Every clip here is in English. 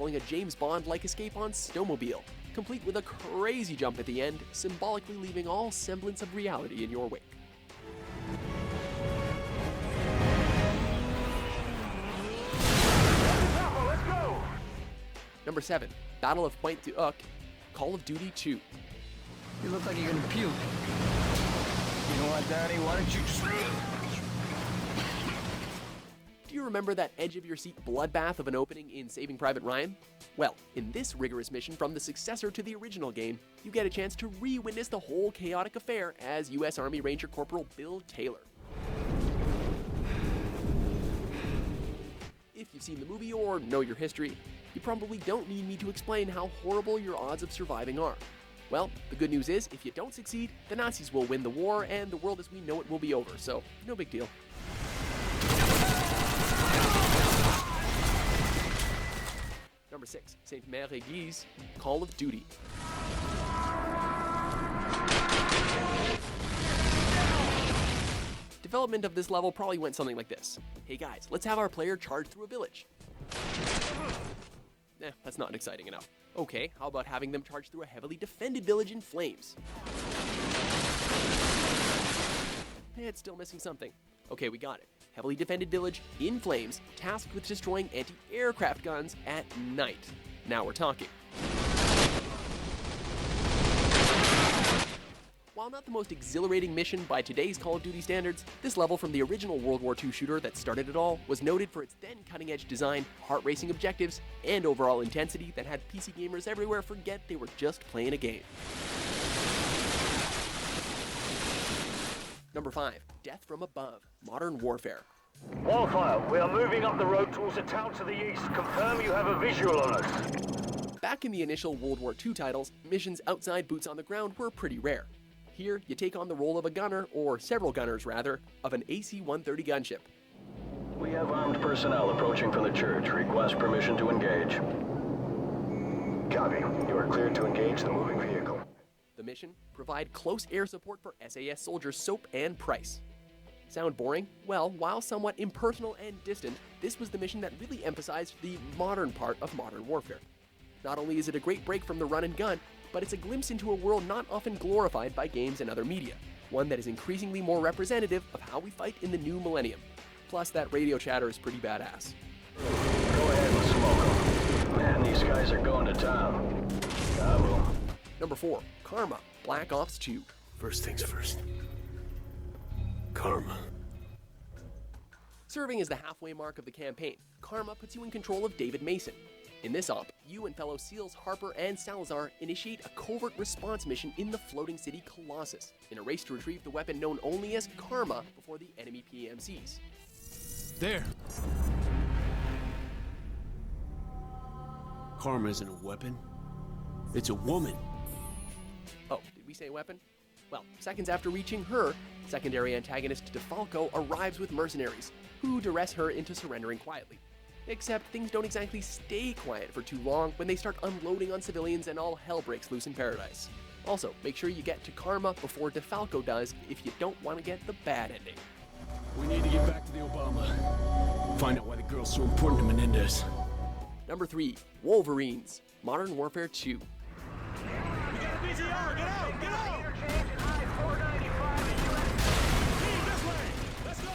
pulling a James Bond-like escape on snowmobile, complete with a crazy jump at the end, symbolically leaving all semblance of reality in your wake. Let's go! Number 7, Battle of Pointe du Hoc, Call of Duty 2. You look like you're gonna puke. You know what, Daddy? Why don't you just... Do you remember that edge-of-your-seat bloodbath of an opening in Saving Private Ryan? Well, in this rigorous mission from the successor to the original game, you get a chance to re-witness the whole chaotic affair as U.S. Army Ranger Corporal Bill Taylor. If you've seen the movie or know your history, you probably don't need me to explain how horrible your odds of surviving are. Well, the good news is, if you don't succeed, the Nazis will win the war and the world as we know it will be over, so no big deal. Number 6, Sainte Mère Église, Call of Duty. Development of this level probably went something like this. Hey guys, let's have our player charge through a village. That's not exciting enough. Okay, how about having them charge through a heavily defended village in flames? It's still missing something. Okay, we got it. Heavily defended village in flames, tasked with destroying anti-aircraft guns at night. Now we're talking. While not the most exhilarating mission by today's Call of Duty standards, this level from the original World War II shooter that started it all was noted for its then cutting-edge design, heart-racing objectives, and overall intensity that had PC gamers everywhere forget they were just playing a game. Number 5, Death from Above, Modern Warfare. Wildfire, we are moving up the road towards a town to the east. Confirm you have a visual on us. Back in the initial World War II titles, missions outside boots on the ground were pretty rare. Here, you take on the role of a gunner, or several gunners rather, of an AC-130 gunship. We have armed personnel approaching from the church. Request permission to engage. Copy. You are cleared to engage the moving vehicle. The mission? Provide close air support for SAS soldiers Soap and Price. Sound boring? Well, while somewhat impersonal and distant, this was the mission that really emphasized the modern part of modern warfare. Not only is it a great break from the run and gun, but it's a glimpse into a world not often glorified by games and other media, one that is increasingly more representative of how we fight in the new millennium. Plus, that radio chatter is pretty badass. Go ahead and smoke them. Man, these guys are going to town. Cabo. Number 4, Karma, Black Ops 2. First things first. Karma. Serving as the halfway mark of the campaign, Karma puts you in control of David Mason. In this op, you and fellow SEALs Harper and Salazar initiate a covert response mission in the floating city Colossus, in a race to retrieve the weapon known only as Karma before the enemy PMCs. There! Karma isn't a weapon. It's a woman. Oh, did we say weapon? Well, seconds after reaching her, secondary antagonist DeFalco arrives with mercenaries, who duress her into surrendering quietly. Except things don't exactly stay quiet for too long when they start unloading on civilians and all hell breaks loose in paradise. Also, make sure you get to Karma before DeFalco does if you don't want to get the bad ending. We need to get back to the Obama. Find out why the girl's so important to Menendez. Number 3, Wolverines, Modern Warfare 2. We got a BTR, get out, get out! Let's go!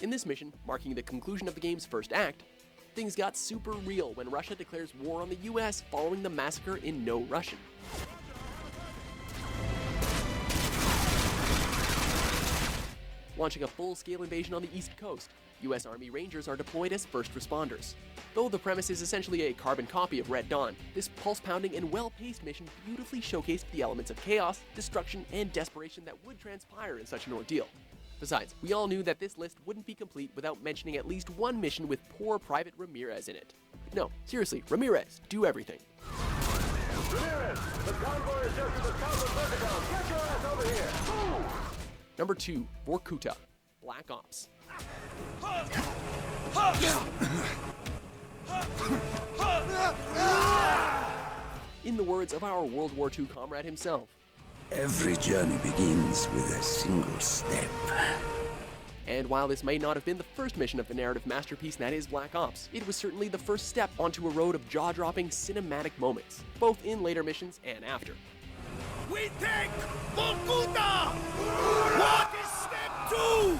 In this mission, marking the conclusion of the game's first act, things got super real when Russia declares war on the US following the massacre in No Russian. Launching a full-scale invasion on the East Coast, US Army Rangers are deployed as first responders. Though the premise is essentially a carbon copy of Red Dawn, this pulse-pounding and well-paced mission beautifully showcased the elements of chaos, destruction, and desperation that would transpire in such an ordeal. Besides, we all knew that this list wouldn't be complete without mentioning at least one mission with poor Private Ramirez in it. No, seriously, Ramirez, do everything. Ramirez, the convoy is just to the south of Pentagon. Get your ass over here. Move! Number 2, Vorkuta, Black Ops. In the words of our World War II comrade himself, every journey begins with a single step. And while this may not have been the first mission of the narrative masterpiece that is Black Ops, it was certainly the first step onto a road of jaw-dropping cinematic moments, both in later missions and after. We take Vorkuta! What is step 2?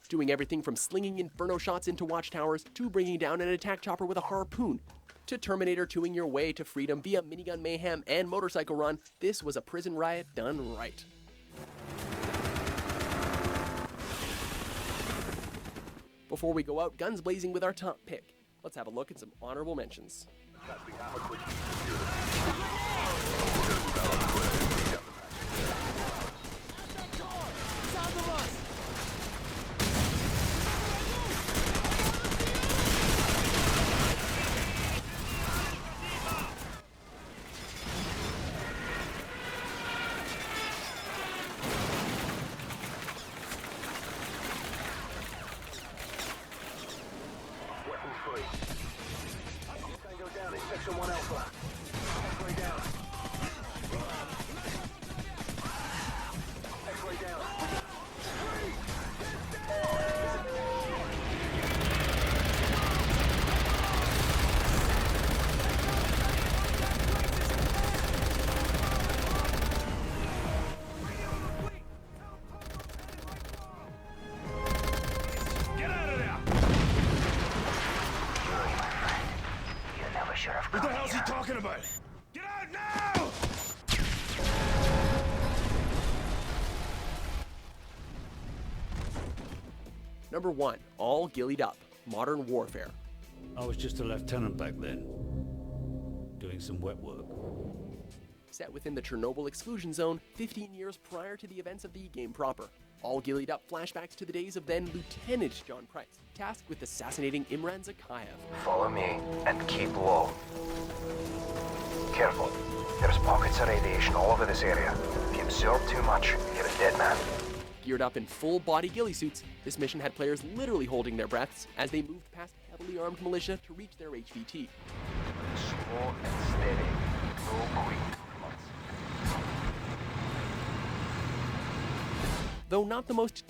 Doing everything from slinging inferno shots into watchtowers, to bringing down an attack chopper with a harpoon, to Terminator 2ing your way to freedom via minigun mayhem and motorcycle run, this was a prison riot done right. Before we go out guns blazing with our top pick, let's have a look at some honorable mentions. Tango down in section 1 Alpha. X-ray down. X-ray down. Get out of there! What the hell's he talking about? Get out now! Number 1, All Gillied Up, Modern Warfare. I was just a lieutenant back then, doing some wet work. Set within the Chernobyl exclusion zone 15 years prior to the events of the game proper. All Gillied Up flashbacks to the days of then Lieutenant John Price, tasked with assassinating Imran Zakhaev. Follow me and keep low. Careful. There's pockets of radiation all over this area. If you absorb too much, you're a dead man. Geared up in full-body ghillie suits, this mission had players literally holding their breaths as they moved past heavily armed militia to reach their HVT. Slow and steady. No quick movements. Though not the most